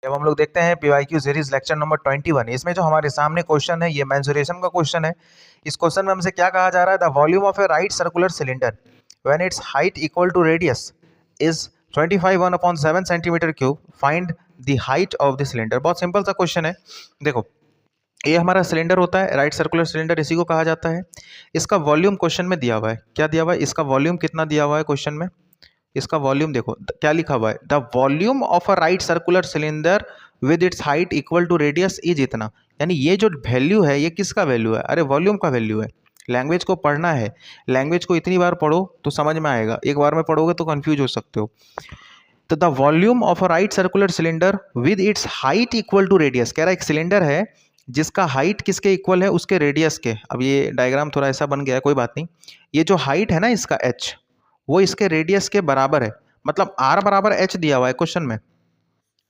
अब हम लोग देखते हैं पीवाईक्यू सीरीज लेक्चर नंबर 21। इसमें जो हमारे सामने क्वेश्चन है ये मेंसुरेशन का क्वेश्चन है। इस क्वेश्चन में हमसे क्या कहा जा रहा है, the volume of a right circular cylinder when its height equal to radius is 25 1/7 centimetre cube, find the height of the cylinder. बहुत सिंपल सा क्वेश्चन है। देखो, ये हमारा सिलेंडर होता है, राइट सर्कुलर सिलेंडर इसी को कहा जाता है। इसका वॉल्यूम क्वेश्चन में दिया हुआ है। क्या दिया हुआ है? इसका वॉल्यूम कितना दिया हुआ है क्वेश्चन में। इसका वॉल्यूम देखो क्या लिखा हुआ है, the volume of a right circular cylinder with its height equal to radius is इतना। यानी ये जो वैल्यू है ये किसका वैल्यू है? अरे वॉल्यूम का वैल्यू है। लैंग्वेज को पढ़ना है, लैंग्वेज को इतनी बार पढ़ो तो समझ में आएगा, एक बार में पढ़ोगे तो कंफ्यूज हो सकते हो। तो the volume of a right circular cylinder with its height equal to radius, कह रहा है एक सिलेंडर है जिसका हाइट किसके इक्वल है? उसके रेडियस के। अब ये डायग्राम थोड़ा ऐसा बन गया है, कोई बात नहीं। ये जो हाइट है ना इसका h, वो इसके रेडियस के बराबर है। मतलब r बराबर h दिया हुआ है क्वेश्चन में।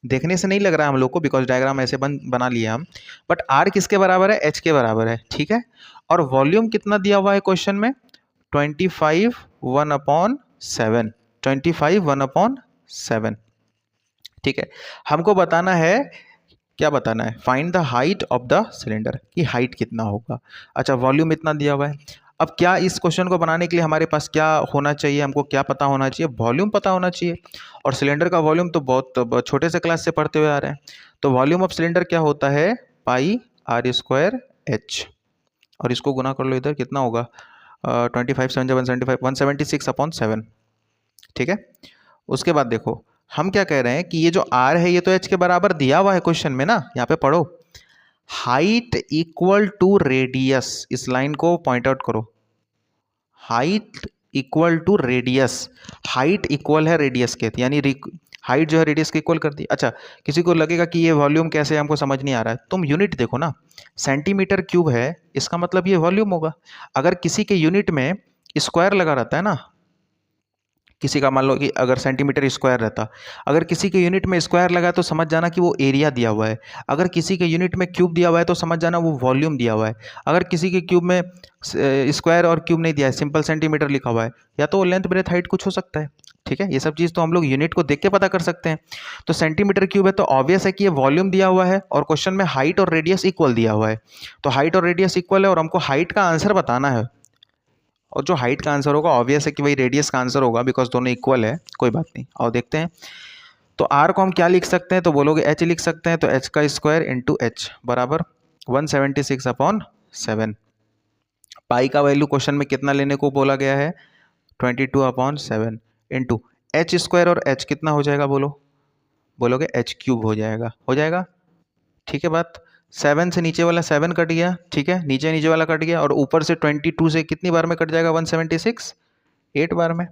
देखने से नहीं लग रहा है हम लोग को, बिकॉज डायग्राम ऐसे बना लिया हम, बट r किसके बराबर है? h के बराबर है, ठीक है। और वॉल्यूम कितना दिया हुआ है क्वेश्चन में? 25 1/7, 25 1/7, ठीक है। हमको बताना है, क्या बताना है? Find the height of the cylinder, कि हाइट कितना होगा। अच्छा, वॉल्यूम इतना दिया हुआ है। अब क्या इस क्वेश्चन को बनाने के लिए हमारे पास क्या होना चाहिए? हमको क्या पता होना चाहिए? वॉल्यूम पता होना चाहिए। और सिलेंडर का वॉल्यूम तो बहुत छोटे से क्लास से पढ़ते हुए आ रहे हैं। तो वॉल्यूम ऑफ सिलेंडर क्या होता है? पाई r स्क्वायर h। और इसको गुना कर लो इधर, कितना होगा? 25 7 175 176/7, ठीक है। उसके बाद देखो हम क्या कह रहे हैं कि ये जो r है ये तो h के बराबर दिया हुआ है क्वेश्चन में ना। यहाँ पे पढ़ो, हाइट इक्वल टू रेडियस, इस लाइन को पॉइंट आउट करो। Height equal to radius, height equal है रेडियस के, यानी हाइट जो है रेडियस के इक्वल कर दी। अच्छा, किसी को लगेगा कि ये वॉल्यूम कैसे, हमको समझ नहीं आ रहा है। तुम यूनिट देखो ना, सेंटीमीटर क्यूब है, इसका मतलब ये वॉल्यूम होगा। अगर किसी के यूनिट में स्क्वायर लगा रहता है ना, किसी का मान लो कि अगर सेंटीमीटर स्क्वायर रहता, अगर किसी के यूनिट में स्क्वायर लगा तो समझ जाना कि वो एरिया दिया हुआ है। अगर किसी के यूनिट में क्यूब दिया हुआ है तो समझ जाना वो वॉल्यूम दिया हुआ है। अगर किसी के क्यूब में स्क्वायर और क्यूब नहीं दिया है, सिंपल सेंटीमीटर लिखा हुआ है, या तो लेंथ ब्रेथ हाइट कुछ हो सकता है, ठीक है। ये सब चीज़ तो हम लोग यूनिट को देख के पता कर सकते हैं। तो सेंटीमीटर क्यूब है तो ऑब्वियस है कि ये वॉल्यूम दिया हुआ है, और क्वेश्चन में हाइट और रेडियस इक्वल दिया हुआ है। तो हाइट और रेडियस इक्वल है और हमको हाइट का आंसर बताना है। और जो हाइट का आंसर होगा ऑब्वियस है कि वही रेडियस का आंसर होगा, बिकॉज दोनों इक्वल है। कोई बात नहीं, और देखते हैं। तो r को हम क्या लिख सकते हैं? तो बोलोगे h लिख सकते हैं। तो h का स्क्वायर इंटू एच बराबर 176/7। पाई का वैल्यू क्वेश्चन में कितना लेने को बोला गया है? 22/7 इंटू एच स्क्वायर, और h कितना हो जाएगा बोलो? बोलोगे h क्यूब हो जाएगा, हो जाएगा, ठीक है बात। 7 से नीचे वाला 7 कट गया, ठीक है, नीचे नीचे वाला कट गया, और ऊपर से 22 से कितनी बार में कट जाएगा? 176, 8 बार में।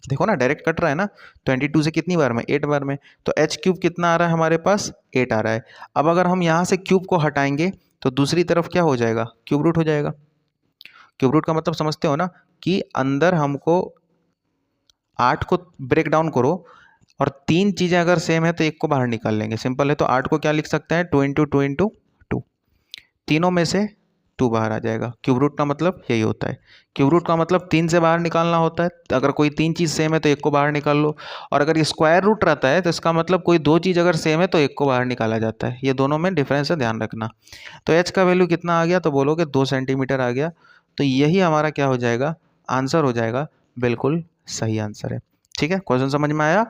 देखो ना, डायरेक्ट कट रहा है ना। 22 से कितनी बार में? 8 बार में। तो h क्यूब कितना आ रहा है हमारे पास? 8 आ रहा है। अब अगर हम यहाँ से क्यूब को हटाएंगे तो दूसरी तरफ क्या हो जाएगा? क्यूब रूट हो जाएगा। क्यूब रूट का मतलब समझते हो ना, कि अंदर हमको 8 को ब्रेक डाउन करो, और 3 चीज़ें अगर सेम है तो एक को बाहर निकाल लेंगे। सिंपल है। तो 8 को क्या लिख सकते हैं? 2 इंटू 2 इंटू 2, तीनों में से 2 बाहर आ जाएगा। क्यूब रूट का मतलब यही होता है। क्यूब रूट का मतलब 3 से बाहर निकालना होता है। अगर कोई 3 चीज़ सेम है तो एक को बाहर निकाल लो, और अगर ये स्क्वायर रूट रहता है तो इसका मतलब कोई 2 चीज़ अगर सेम है तो एक को बाहर निकाला जाता है। ये दोनों में डिफरेंस है, ध्यान रखना। तो एच का वैल्यू कितना आ गया? तो बोलोगे 2 सेंटीमीटर आ गया। तो यही हमारा क्या हो जाएगा? आंसर हो जाएगा। बिल्कुल सही आंसर है, ठीक है। क्वेश्चन समझ में आया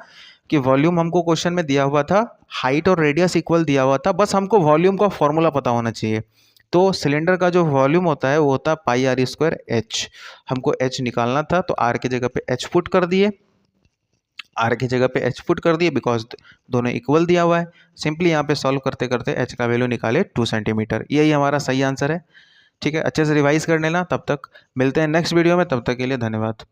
कि वॉल्यूम हमको क्वेश्चन में दिया हुआ था, हाइट और रेडियस इक्वल दिया हुआ था, बस हमको वॉल्यूम का फॉर्मूला पता होना चाहिए। तो सिलेंडर का जो वॉल्यूम होता है वो होता है पाई r स्क्वायर h। हमको h निकालना था तो r की जगह पे h पुट कर दिए, r की जगह पे h पुट कर दिए, बिकॉज दोनों इक्वल दिया हुआ है। सिंपली यहाँ पे सॉल्व करते करते h का वैल्यू निकाले 2 सेंटीमीटर। यही हमारा सही आंसर है, ठीक है। अच्छे से रिवाइज कर लेना। तब तक मिलते हैं नेक्स्ट वीडियो में, तब तक के लिए धन्यवाद।